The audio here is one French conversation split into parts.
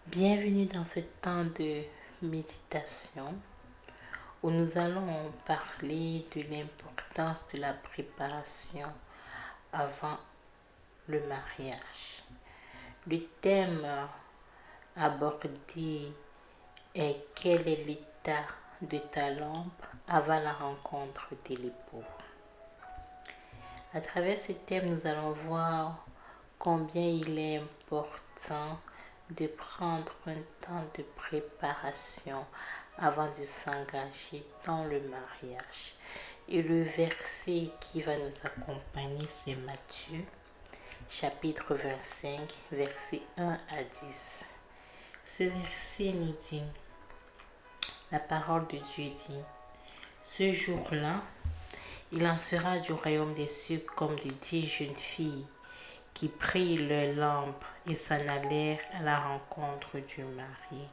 Bienvenue dans ce temps de méditation où nous allons parler de l'importance de la préparation avant le mariage. Le thème abordé est quel est l'état de ta lampe avant la rencontre de l'époux. À travers ce thème, nous allons voir combien il est important de prendre un temps de préparation avant de s'engager dans le mariage. Et le verset qui va nous accompagner, c'est Matthieu, chapitre 25, versets 1 à 10. Ce verset nous dit, la parole de Dieu dit, ce jour-là, il en sera du royaume des cieux comme de 10 jeunes filles qui prirent leurs lampes et s'en allèrent à la rencontre du mari.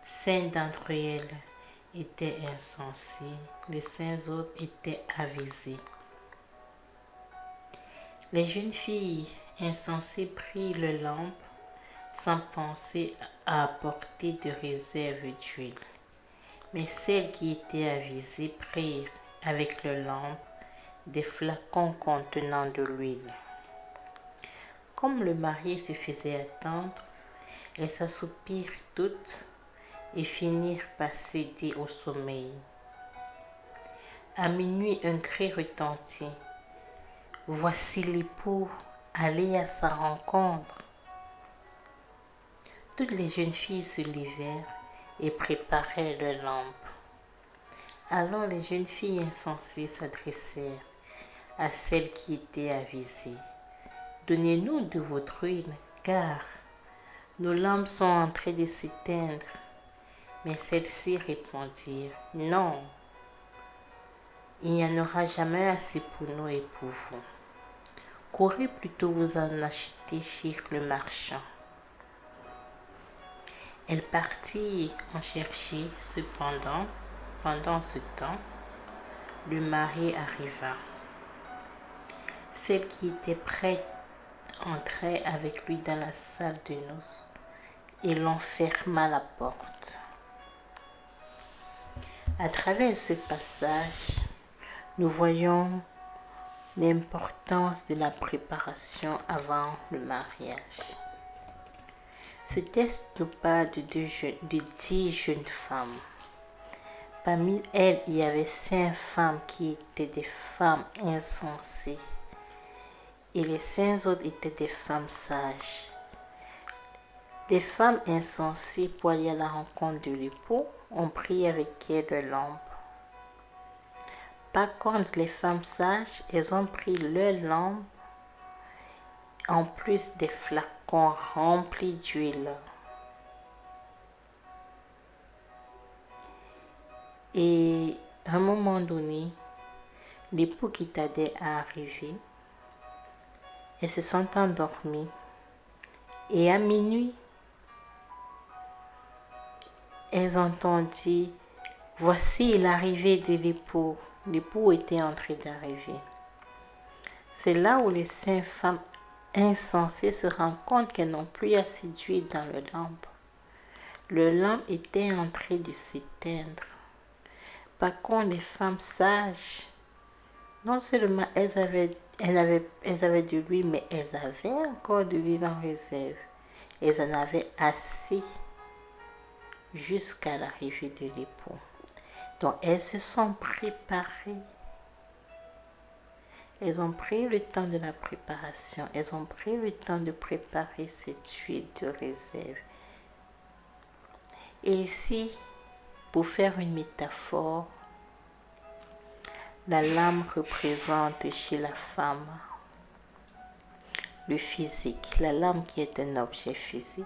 5 d'entre elles étaient insensées, les 5 autres étaient avisées. Les jeunes filles insensées prirent leurs lampes sans penser à apporter de réserve d'huile. Mais celles qui étaient avisées prirent avec leurs lampes des flacons contenant de l'huile. Comme le marié se faisait attendre, elles s'assoupirent toutes et finirent par céder au sommeil. À minuit, un cri retentit. Voici l'époux, allez à sa rencontre. Toutes les jeunes filles se levèrent et préparèrent leurs lampes. Alors les jeunes filles insensées s'adressèrent à celles qui étaient avisées. Donnez-nous de votre huile, car nos lampes sont en train de s'éteindre. Mais celles-ci répondirent, non, il n'y en aura jamais assez pour nous et pour vous. Courez plutôt vous en acheter chez le marchand. Elles partirent en chercher, cependant, pendant ce temps, le mari arriva. Celles qui étaient prêtes entrèrent avec lui dans la salle de noces et l'on ferma la porte. À travers ce passage, nous voyons l'importance de la préparation avant le mariage. Ce texte nous parle de 10 jeunes femmes. Parmi elles, il y avait 5 femmes qui étaient des femmes insensées et les 5 autres étaient des femmes sages. Les femmes insensées, pour aller à la rencontre de l'époux, ont pris avec elles leurs lampes. Par contre, les femmes sages, elles ont pris leurs lampes en plus des flacons remplis d'huile. Et à un moment donné, l'époux qui tardait à arriver, elles se sont endormies. Et à minuit, elles entendirent, voici l'arrivée de l'époux. L'époux était en train d'arriver. C'est là où les 5 femmes insensées se rendent compte qu'elles n'ont plus assez d'huile dans leur lampe. Leur lampe était en train de s'éteindre. Par contre, les femmes sages, non seulement elles avaient de l'huile, mais elles avaient encore de l'huile en réserve. Elles en avaient assez jusqu'à l'arrivée de l'époux. Donc, elles se sont préparées. Elles ont pris le temps de la préparation. Elles ont pris le temps de préparer cette huile de réserve. Et ici, pour faire une métaphore, la lame représente chez la femme le physique. La lame qui est un objet physique,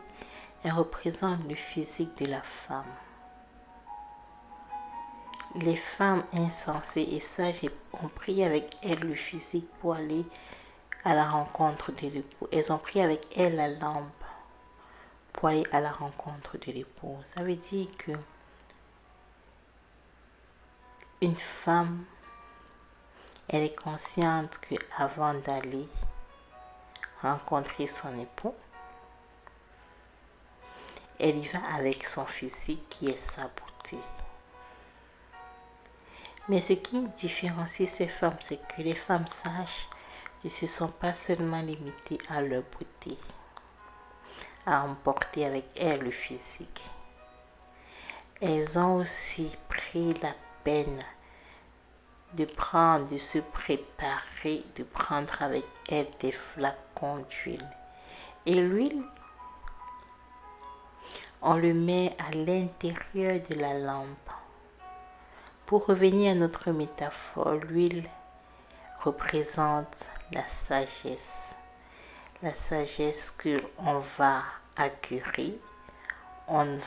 elle représente le physique de la femme. Les femmes insensées et sages ont pris avec elles le physique pour aller à la rencontre de l'époux. Elles ont pris avec elles la lampe pour aller à la rencontre de l'époux. Ça veut dire que une femme, elle est consciente qu'avant d'aller rencontrer son époux, Elle y va avec son physique qui est sa beauté. Mais ce qui différencie ces femmes, c'est que les femmes sages ne se sont pas seulement limitées à leur beauté, à emporter avec elles le physique. Elles ont aussi pris la peine de se préparer, de prendre avec elles des flacons d'huile. Et l'huile, on le met à l'intérieur de la lampe. Pour revenir à notre métaphore, l'huile représente la sagesse. La sagesse qu'on va acquérir, on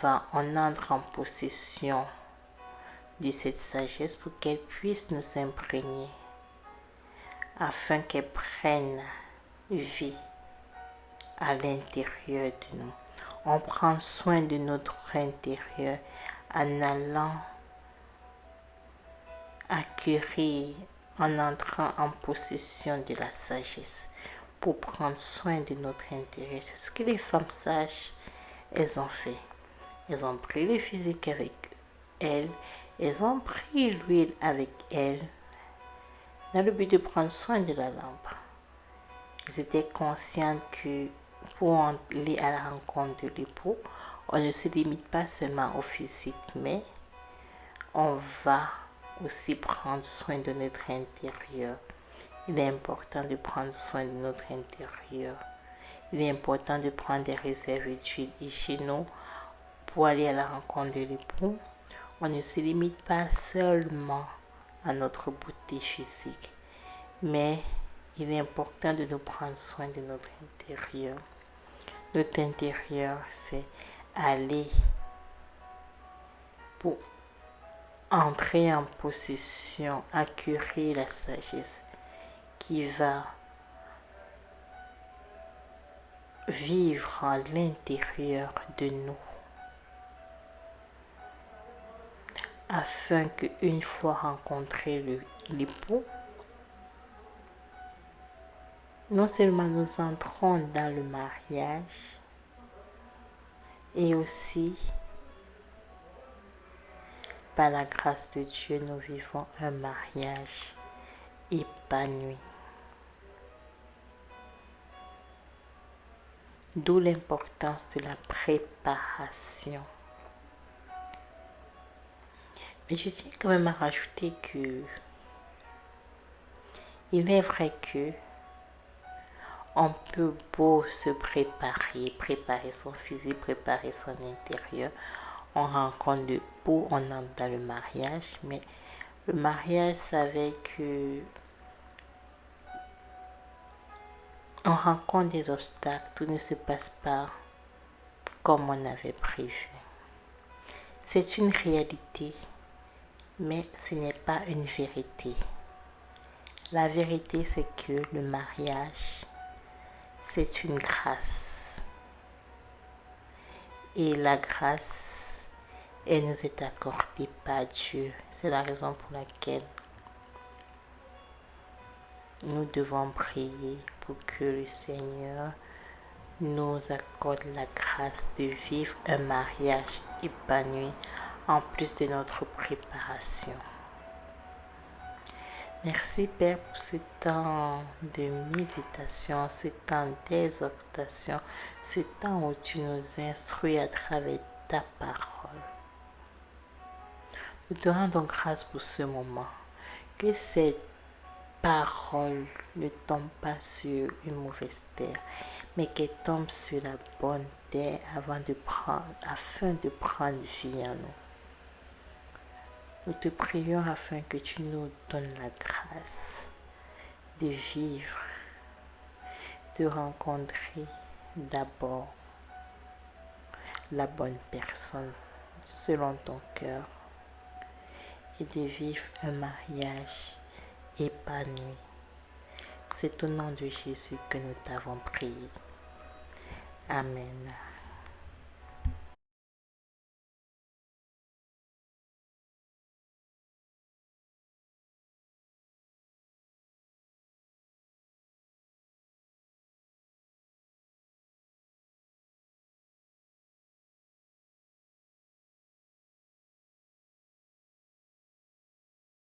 entre en possession de cette sagesse pour qu'elle puisse nous imprégner, afin qu'elle prenne vie à l'intérieur de nous. On prend soin de notre intérieur en allant acquérir, en entrant en possession de la sagesse pour prendre soin de notre intérieur. C'est ce que les femmes sages, elles ont fait. Elles ont pris le physique avec elles, elles ont pris l'huile avec elles dans le but de prendre soin de la lampe. Elles étaient conscientes que pour aller à la rencontre de l'époux, on ne se limite pas seulement au physique, mais on va aussi prendre soin de notre intérieur. Il est important de prendre soin de notre intérieur. Il est important de prendre des réserves d'huile. Et chez nous, pour aller à la rencontre de l'époux, on ne se limite pas seulement à notre beauté physique, mais il est important de nous prendre soin de notre intérieur. Notre intérieur, c'est aller pour entrer en possession, acquérir la sagesse qui va vivre à l'intérieur de nous, afin qu'une fois rencontré l'époux, non seulement nous entrons dans le mariage, et aussi, par la grâce de Dieu, nous vivons un mariage épanoui. D'où l'importance de la préparation. Mais je tiens quand même à rajouter que il est vrai que on peut beau se préparer son physique, préparer son intérieur. On rencontre l'époux, on entre dans le mariage, mais le mariage, ça veut que on rencontre des obstacles, tout ne se passe pas comme on avait prévu. C'est une réalité, mais ce n'est pas une vérité. La vérité, c'est que le mariage, c'est une grâce. Et la grâce, elle nous est accordée par Dieu. C'est la raison pour laquelle nous devons prier pour que le Seigneur nous accorde la grâce de vivre un mariage épanoui en plus de notre préparation. Merci Père pour ce temps de méditation, ce temps d'exhortation, ce temps où tu nous instruis à travers ta parole. Nous te rendons grâce pour ce moment. Que cette parole ne tombe pas sur une mauvaise terre, mais qu'elle tombe sur la bonne terre afin de prendre vie en nous. Nous te prions afin que tu nous donnes la grâce de vivre, de rencontrer d'abord la bonne personne selon ton cœur et de vivre un mariage épanoui. C'est au nom de Jésus que nous t'avons prié. Amen.